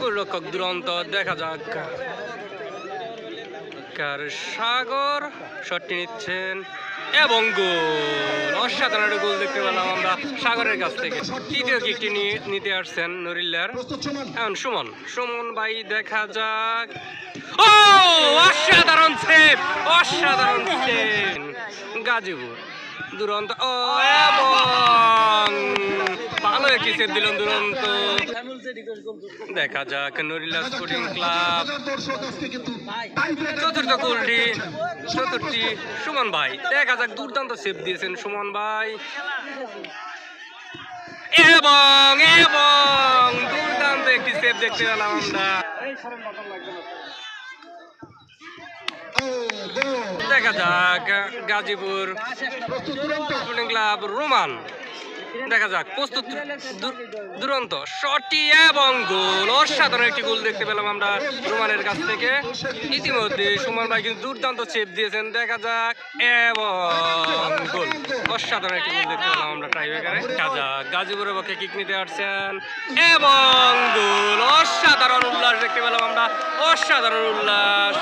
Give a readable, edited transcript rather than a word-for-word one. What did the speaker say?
গোলরক্ষক দুরন্ত, দেখা যাক সাগর শটটি নিচ্ছেন এবং গোল। অসাধারণ গোল দেখতে পেলাম আমরা সাগরের কাছ থেকে। তৃতীয় কিকটি নিতে আসছেন নরিল্লার। এখন সুমন ভাই, দেখা যাক। ও অসাধারণ সেভ, অসাধারণ সেভ গাজীপুর। দুরন্ত এবং ভালো একটি সেভ দিলেন দুরন্ত। দেখা যাক নরিল্লা স্পোর্টিং ক্লাব চতুর্থী সুমন ভাই, দেখা যাক দুর্দান্ত সেভ দিয়েছেন সুমন ভাই এবং দুর্দান্ত একটি সেভ দেখতে পেলাম আমরা। দেখা যাক গাজীপুর স্পোর্টিং ক্লাব রোমান, দেখা যাক প্রস্তুত দুরন্ত শটটি এবং গোল। অসাধারণ একটি গোল দেখতে পেলাম আমরা রোমানের কাছ থেকে। ইতিমধ্যে সুমন ভাই কিন্তু দুর্দান্ত সেভ দিয়েছেন, দেখা যাক এবং গোল। অসাধারণ একটি গোল দেখতে পেলাম আমরা টাইব্রেকারে। দেখা যাক গাজীপুরের পক্ষে কিক নিতে আসছেন এবং গোল। অসাধারণ উল্লাস দেখতে পেলাম আমরা, অসাধারণ উল্লাস।